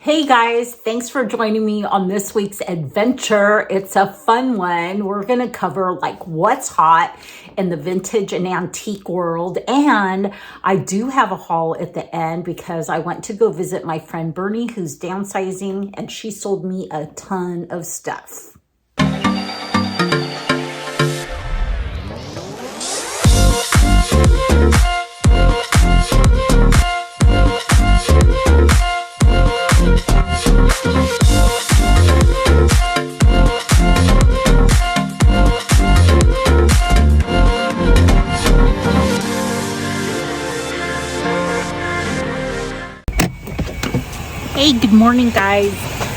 Hey guys, thanks for joining me on this week's adventure. It's a fun one. We're going to cover like what's hot in the vintage and antique world. And I do have a haul at the end because I went to go visit my friend Bernie, who's downsizing, and she sold me a ton of stuff. Hey, good morning, guys.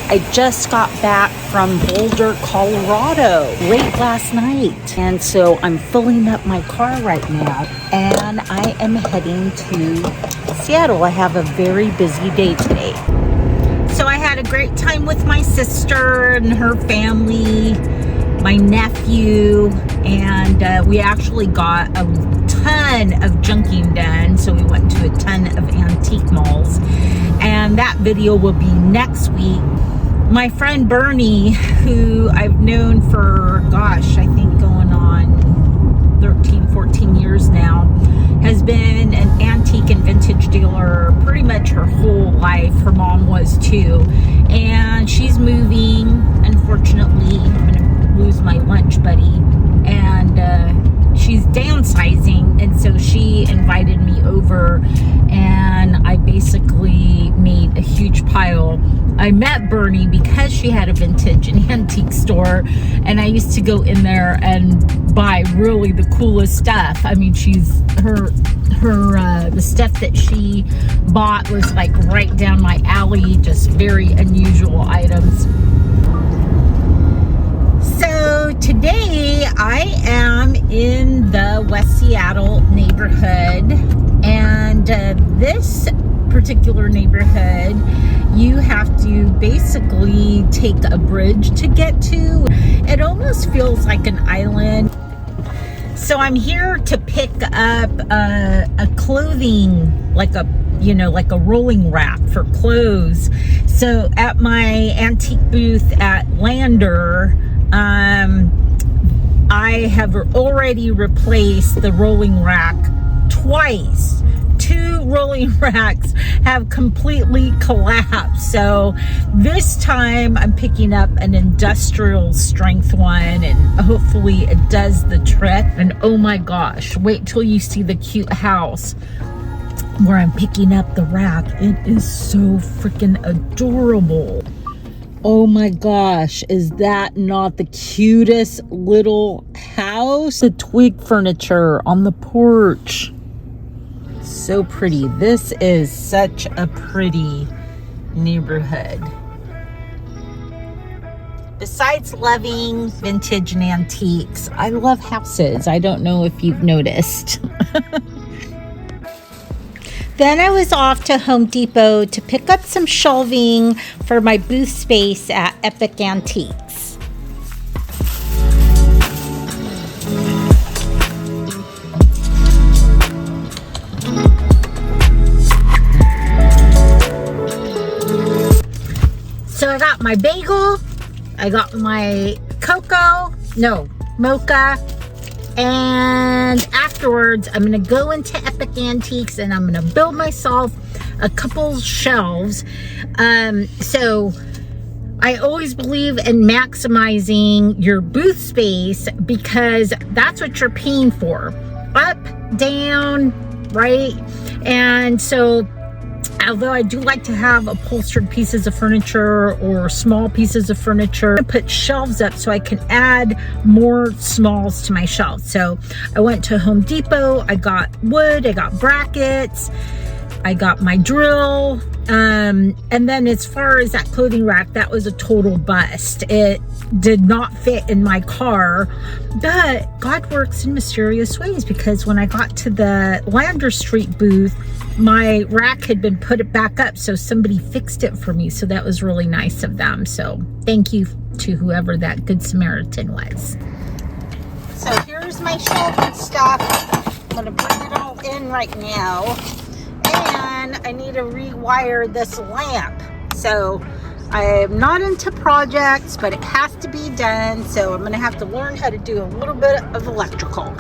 I just got back from Boulder, Colorado late last night. And so I'm filling up my car right now and I am heading to Seattle. I have a very busy day today. So I had a great time with my sister and her family, my nephew, and we actually got a ton of junking done. So we went to a ton of antique malls. And that video will be next week. My friend Bernie, who I've known for, gosh, I think going on 13, 14 years now, has been an antique and vintage dealer pretty much her whole life. Her mom was too. And she's moving. Unfortunately, I'm going to lose my lunch buddy. And she's downsizing. And so she invited me over. And I basically made a huge pile. I met Bernie because she had a vintage and antique store, and I used to go in there and buy really the coolest stuff. I mean, the stuff that she bought was like right down my alley, just very unusual items. So today I am in the West Seattle neighborhood, and this particular neighborhood you have to basically take a bridge to get to. It almost feels like an island. So I'm here to pick up a clothing, like a rolling rack for clothes. So at my antique booth at Lander, I have already replaced the rolling rack twice. 2 rolling racks have completely collapsed. So this time I'm picking up an industrial strength one, and hopefully it does the trick. And oh my gosh, wait till you see the cute house where I'm picking up the rack. It is so freaking adorable. Oh my gosh, is that not the cutest little house? The twig furniture on the porch. So pretty. This is such a pretty neighborhood. Besides loving vintage and antiques, I love houses. I don't know if you've noticed. Then I was off to Home Depot to pick up some shelving for my booth space at Epic Antiques. So I got my bagel, I got my mocha, and afterwards I'm gonna go into Epic Antiques and I'm gonna build myself a couple shelves. So I always believe in maximizing your booth space because that's what you're paying for. Up, down, right? And so although I do like to have upholstered pieces of furniture or small pieces of furniture, I put shelves up so I can add more smalls to my shelves. So I went to Home Depot, I got wood, I got brackets, I got my drill. And then as far as that clothing rack, that was a total bust. It did not fit in my car, but God works in mysterious ways, because when I got to the Lander Street booth, my rack had been put back up, so somebody fixed it for me. So that was really nice of them. So thank you to whoever that Good Samaritan was. So here's my shelving stuff. I'm gonna bring it all in right now. And I need to rewire this lamp. So I'm not into projects, but it has to be done. So I'm gonna have to learn how to do a little bit of electrical.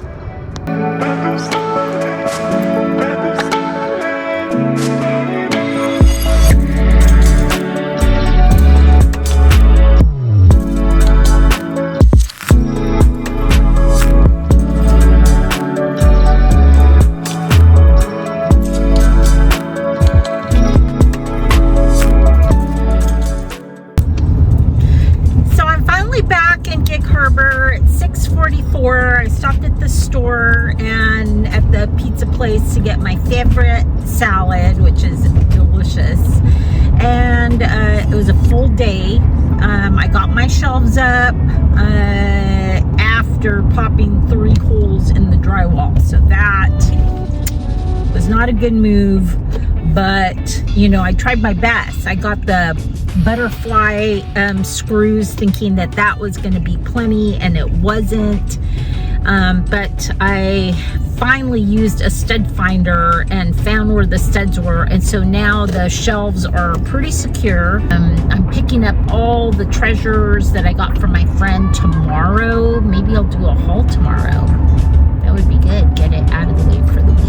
I stopped at the store and at the pizza place to get my favorite salad, which is delicious. And it was a full day. I got my shelves up after popping 3 holes in the drywall. So that was not a good move, but you know, I tried my best. I got the butterfly screws thinking that that was going to be plenty, and it wasn't. But I finally used a stud finder and found where the studs were, and so now the shelves are pretty secure. I'm picking up all the treasures that I got from my friend tomorrow. Maybe I'll do a haul tomorrow. That would be good. Get it out of the way for the week.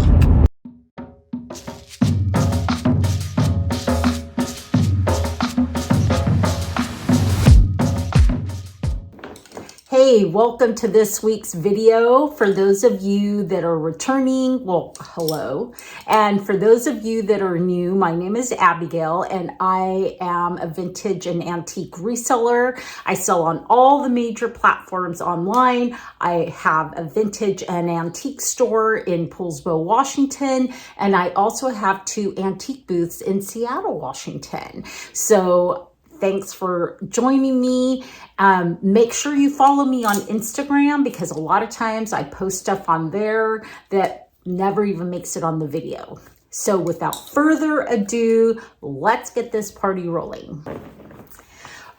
Hey, welcome to this week's video. For those of you that are returning, well, hello. And for those of you that are new, my name is Abigail and I am a vintage and antique reseller. I sell on all the major platforms online. I have a vintage and antique store in Poulsbo, Washington, and I also have 2 antique booths in Seattle, Washington. So thanks for joining me. Make sure you follow me on Instagram because a lot of times I post stuff on there that never even makes it on the video. So without further ado, let's get this party rolling.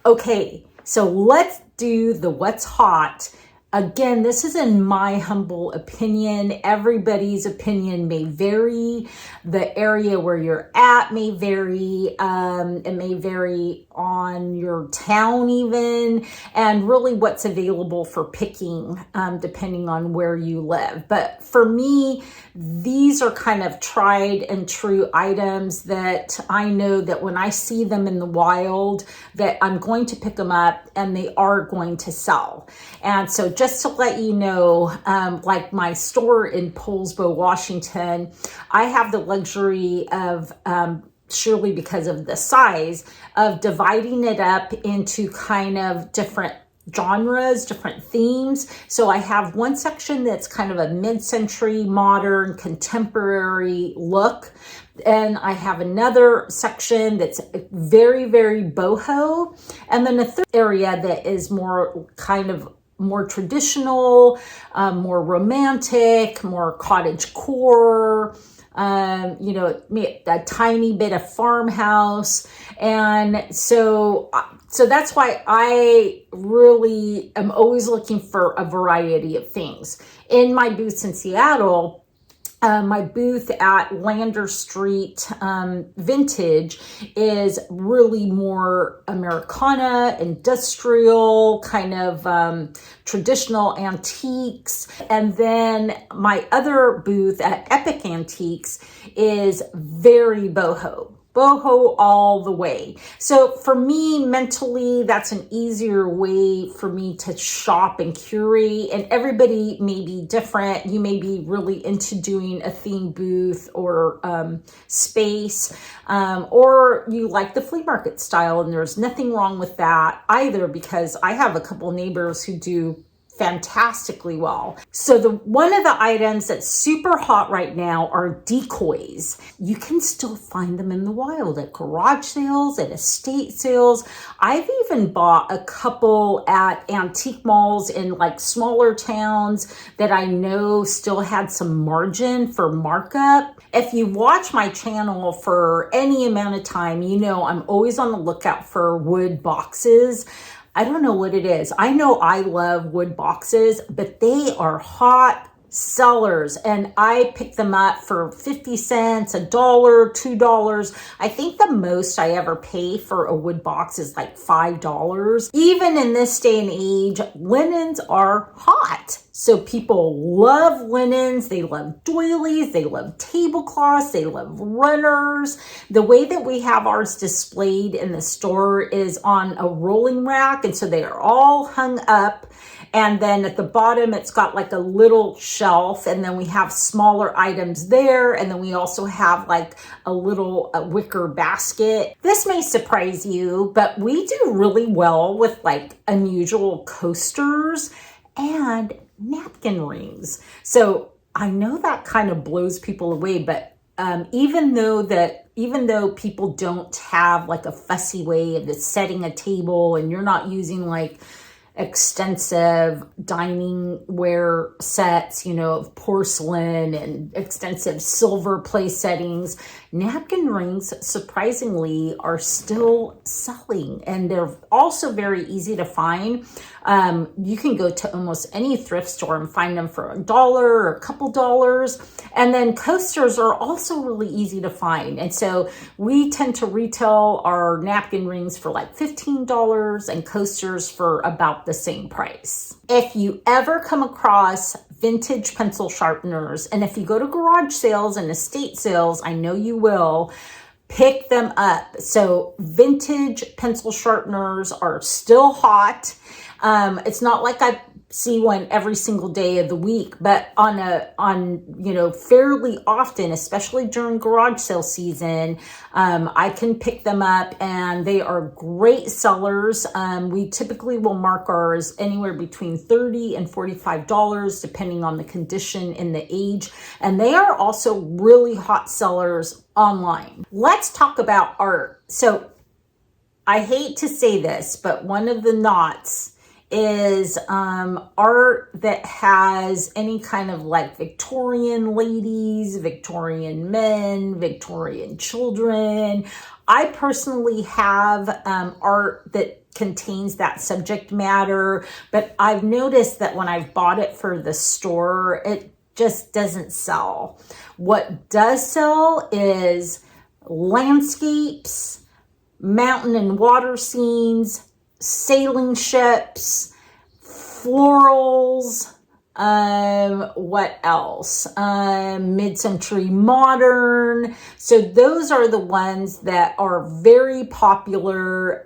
Okay, so let's do the what's hot. Again, this is in my humble opinion. Everybody's opinion may vary. The area where you're at may vary. It may vary on your town even, and really what's available for picking, depending on where you live. But for me, these are kind of tried and true items that I know that when I see them in the wild, that I'm going to pick them up and they are going to sell. And so just to let you know, like my store in Poulsbo, Washington, I have the luxury of, surely because of the size, of dividing it up into kind of different genres, different themes. So I have one section that's kind of a mid-century, modern, contemporary look. And I have another section that's very, very boho. And then a third area that is more kind of more traditional, more romantic, more cottage core, you know, a tiny bit of farmhouse. And so that's why I really am always looking for a variety of things. In my booths in Seattle, my booth at Lander Street Vintage is really more Americana, industrial, kind of traditional antiques. And then my other booth at Epic Antiques is very boho. Boho all the way. So for me, mentally, that's an easier way for me to shop and curate. And everybody may be different. You may be really into doing a theme booth or space, or you like the flea market style. And there's nothing wrong with that either, because I have a couple neighbors who do fantastically well. So one of the items that's super hot right now are decoys. You can still find them in the wild at garage sales, at estate sales. I've even bought a couple at antique malls in like smaller towns that I know still had some margin for markup. If you watch my channel for any amount of time, you know I'm always on the lookout for wood boxes. I don't know what it is. I know I love wood boxes, but they are hot Sellers, and I picked them up for 50 cents, $1, $2. I think the most I ever pay for a wood box is like $5. Even in this day and age, linens are hot. So people love linens, they love doilies, they love tablecloths, they love runners. The way that we have ours displayed in the store is on a rolling rack, and so they are all hung up. And then at the bottom, it's got like a little shelf, and then we have smaller items there. And then we also have like a little wicker basket. This may surprise you, but we do really well with like unusual coasters and napkin rings. So I know that kind of blows people away, but even though people don't have like a fussy way of setting a table, and you're not using like extensive dining ware sets, of porcelain and extensive silver place settings, napkin rings surprisingly are still selling, and they're also very easy to find. You can go to almost any thrift store and find them for $1 or a couple dollars. And then coasters are also really easy to find. And so we tend to retail our napkin rings for like $15 and coasters for about the same price. If you ever come across vintage pencil sharpeners, and if you go to garage sales and estate sales, I know you will, pick them up. So vintage pencil sharpeners are still hot. It's not like I see one every single day of the week, but on fairly often, especially during garage sale season, I can pick them up, and they are great sellers. We typically will mark ours anywhere between $30 and $45, depending on the condition and the age. And they are also really hot sellers online. Let's talk about art. So I hate to say this, but one of the knots is art that has any kind of like Victorian ladies, Victorian men, Victorian children. I personally have art that contains that subject matter, but I've noticed that when I've bought it for the store, it just doesn't sell. What does sell is landscapes, mountain and water scenes, sailing ships, florals, what else? Mid-century modern. So those are the ones that are very popular.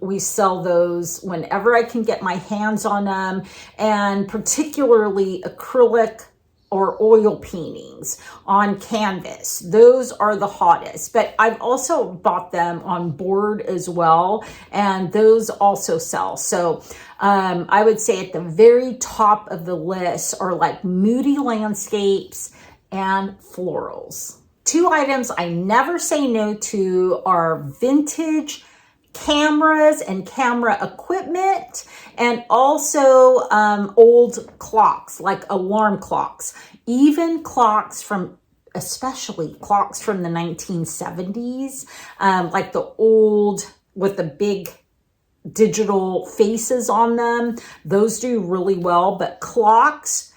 We sell those whenever I can get my hands on them, and particularly acrylic or oil paintings on canvas. Those are the hottest, but I've also bought them on board as well, and those also sell. So I would say at the very top of the list are like moody landscapes and florals. Two items I never say no to are vintage cameras and camera equipment, and also old clocks, like alarm clocks, even clocks from, especially clocks from the 1970s, like the old with the big digital faces on them. Those do really well, but clocks,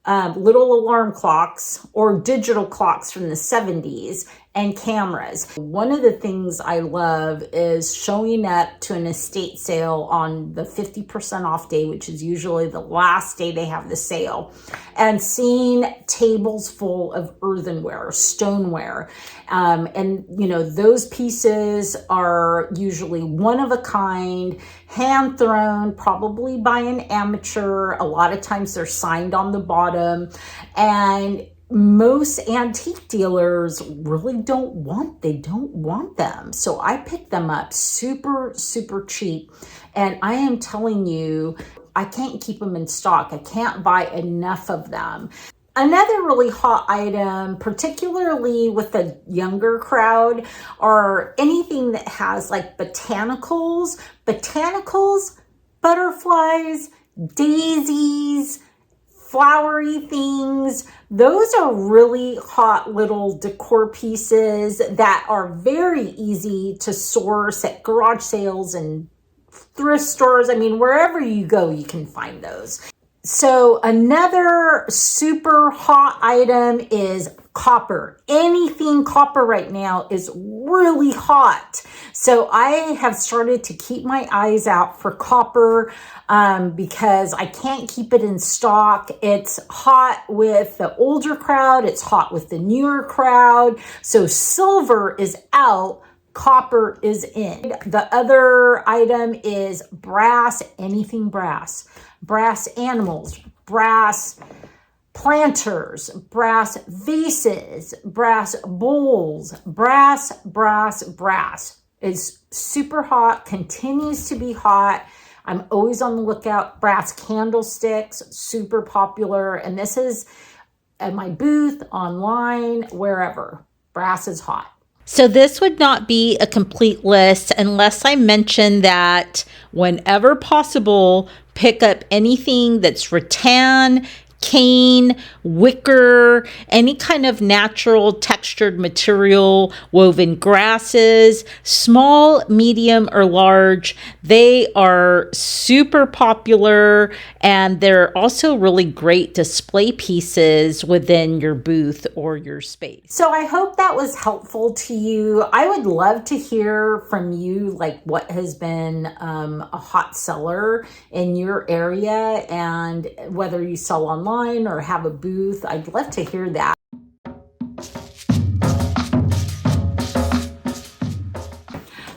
little alarm clocks or digital clocks from the 70s, and cameras. One of the things I love is showing up to an estate sale on the 50% off day, which is usually the last day they have the sale, and seeing tables full of earthenware, stoneware. And those pieces are usually one of a kind, hand thrown, probably by an amateur. A lot of times they're signed on the bottom, and most antique dealers really don't want them. So I pick them up super, super cheap. And I am telling you, I can't keep them in stock. I can't buy enough of them. Another really hot item, particularly with the younger crowd, are anything that has like botanicals, butterflies, daisies, flowery things. Those are really hot little decor pieces that are very easy to source at garage sales and thrift stores. I mean, wherever you go, you can find those. So another super hot item is copper. Anything copper right now is really hot. So I have started to keep my eyes out for copper because I can't keep it in stock. It's hot with the older crowd. It's hot with the newer crowd. So silver is out. Copper is in. The other item is brass, anything brass. Brass animals, brass planters, brass vases, brass bowls, brass. It's super hot, continues to be hot. I'm always on the lookout. Brass candlesticks, super popular. And this is at my booth, online, wherever. Brass is hot. So this would not be a complete list unless I mention that whenever possible, pick up anything that's rattan, cane, wicker, any kind of natural textured material, woven grasses, small, medium, or large. They are super popular and they're also really great display pieces within your booth or your space. So I hope that was helpful to you. I would love to hear from you, like what has been a hot seller in your area and whether you sell online or have a booth. I'd love to hear that.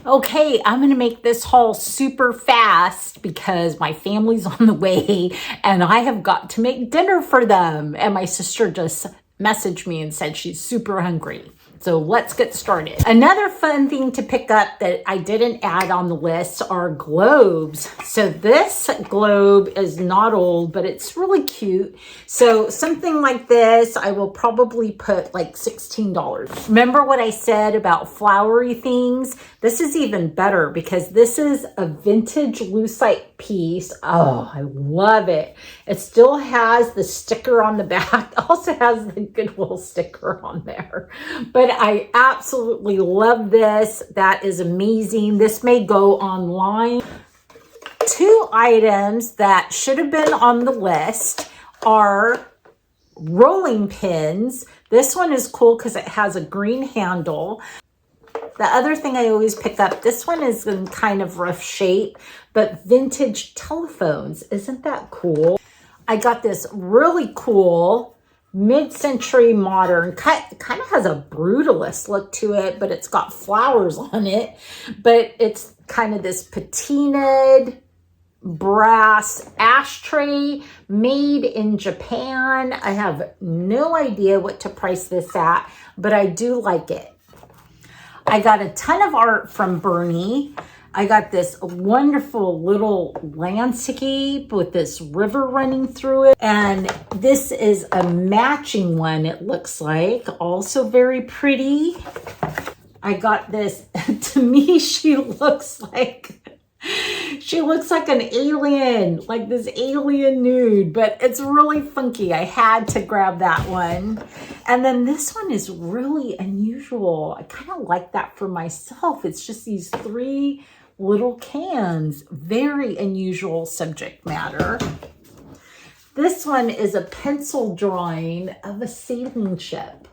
Okay, I'm going to make this haul super fast because my family's on the way and I have got to make dinner for them. And my sister just messaged me and said she's super hungry. So let's get started. Another fun thing to pick up that I didn't add on the list are globes. So this globe is not old, but it's really cute. So something like this, I will probably put like $16. Remember what I said about flowery things? This is even better because this is a vintage lucite piece. Oh, I love it. It still has the sticker on the back. It also has the Goodwill sticker on there. But I absolutely love this. That is amazing. This may go online. Two items that should have been on the list are rolling pins. This one is cool because it has a green handle. The other thing I always pick up, this one is in kind of rough shape, but vintage telephones. Isn't that cool? I got this really cool mid-century modern, kind of has a brutalist look to it, but it's got flowers on it. But it's kind of this patinaed brass ashtray made in Japan. I have no idea what to price this at, but I do like it. I got a ton of art from Bernie. I got this wonderful little landscape with this river running through it. And this is a matching one, it looks like. Also very pretty. I got this, to me, she looks like an alien, like this alien nude, but it's really funky. I had to grab that one. And then this one is really unusual. I kind of like that for myself. It's just these three little cans. Very unusual subject matter. This one is a pencil drawing of a sailing ship.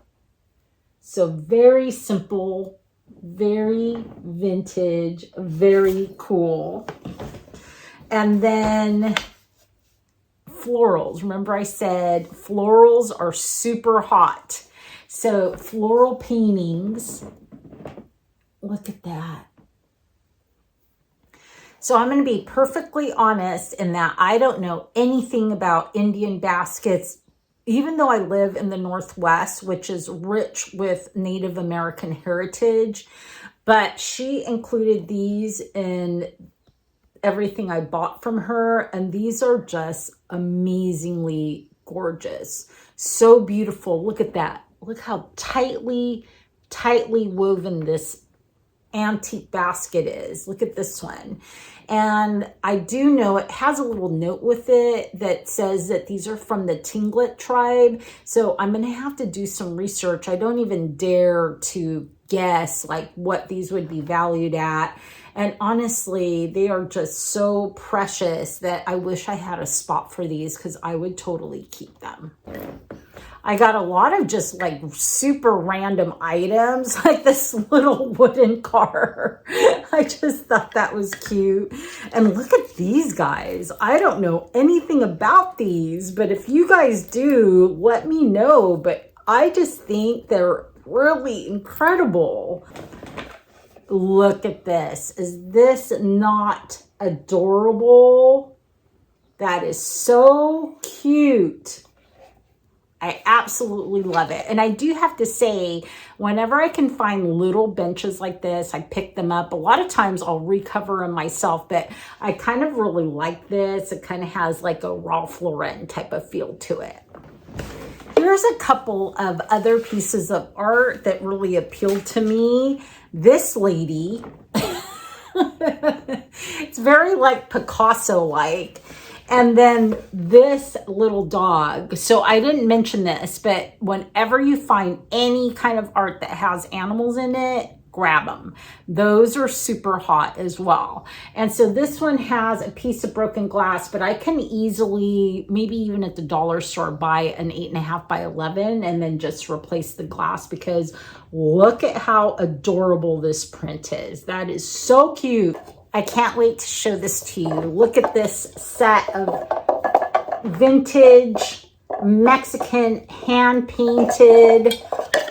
So very simple, very vintage, very cool. And then florals. Remember I said florals are super hot. So floral paintings. Look at that. So I'm going to be perfectly honest in that I don't know anything about Indian baskets, even though I live in the Northwest, which is rich with Native American heritage. But she included these in everything I bought from her. And these are just amazingly gorgeous. So beautiful. Look at that. Look how tightly woven this antique basket is. Look at this one. And I do know it has a little note with it that says that these are from the Tlingit tribe. So I'm going to have to do some research. I don't even dare to guess like what these would be valued at. And honestly, they are just so precious that I wish I had a spot for these because I would totally keep them. I got a lot of just like super random items, like this little wooden car. I just thought that was cute. And look at these guys. I don't know anything about these, but if you guys do, let me know. But I just think they're really incredible. Look at this. Is this not adorable? That is so cute. I absolutely love it. And I do have to say, whenever I can find little benches like this, I pick them up. A lot of times I'll recover them myself, but I kind of really like this. It kind of has like a Ralph Lauren type of feel to it. Here's a couple of other pieces of art that really appealed to me. This lady, it's very like Picasso-like. And then this little dog. So I didn't mention this, but whenever you find any kind of art that has animals in it, grab them. Those are super hot as well. And so this one has a piece of broken glass, but I can easily, maybe even at the dollar store, buy an 8.5 by 11 and then just replace the glass, because look at how adorable this print is. That is so cute. I can't wait to show this to you. Look at this set of vintage Mexican hand-painted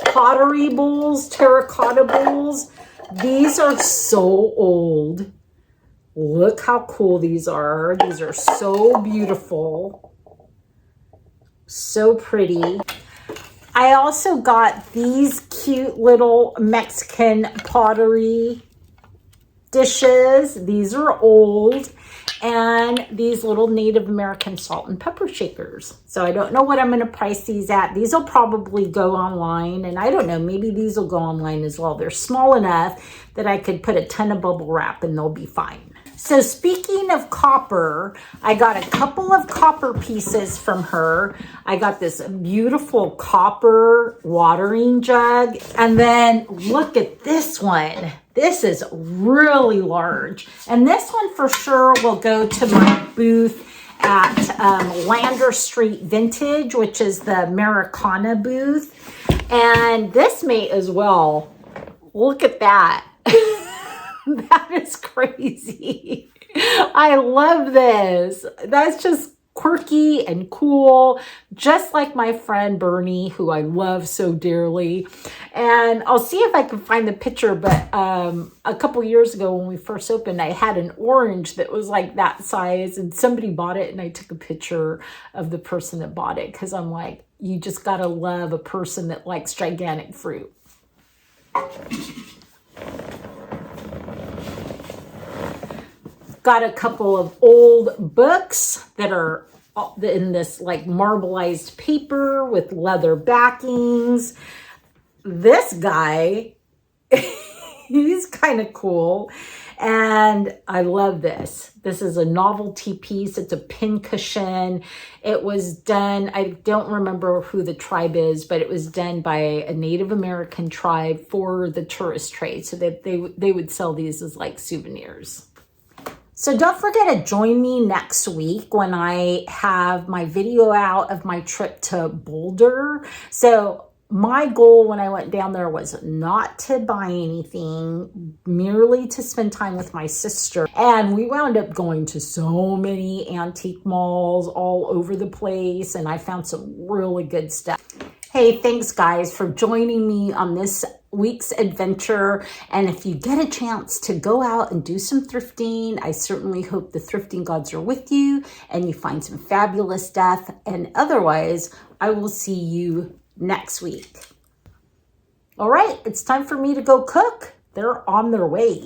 pottery bowls, terracotta bowls. These are so old. Look how cool these are. These are so beautiful. So pretty. I also got these cute little Mexican pottery dishes. These are old. And these little Native American salt and pepper shakers. So I don't know what I'm going to price these at. These will probably go online, and I don't know, maybe these will go online as well. They're small enough that I could put a ton of bubble wrap and they'll be fine. So speaking of copper, I got a couple of copper pieces from her. I got this beautiful copper watering jug. And then look at this one. This is really large. And this one for sure will go to my booth at Lander Street Vintage, which is the Americana booth. And this may as well. Look at that. That is crazy. I love this. That's just quirky and cool, just like my friend Bernie, who I love so dearly. And I'll see if I can find the picture, but a couple years ago when we first opened, I had an orange that was like that size, and somebody bought it, and I took a picture of the person that bought it, because I'm like, you just gotta love a person that likes gigantic fruit. Got a couple of old books that are in this like marbleized paper with leather backings. This guy, he's kind of cool. And I love this. This is a novelty piece. It's a pin cushion. It was done, I don't remember who the tribe is, but it was done by a Native American tribe for the tourist trade, so that they would sell these as like souvenirs. So don't forget to join me next week when I have my video out of my trip to Boulder. So my goal when I went down there was not to buy anything, merely to spend time with my sister. And we wound up going to so many antique malls all over the place, and I found some really good stuff. Hey, thanks guys for joining me on this week's adventure. And if you get a chance to go out and do some thrifting, I certainly hope the thrifting gods are with you and you find some fabulous stuff. And otherwise, I will see you next week. All right, it's time for me to go cook. They're on their way.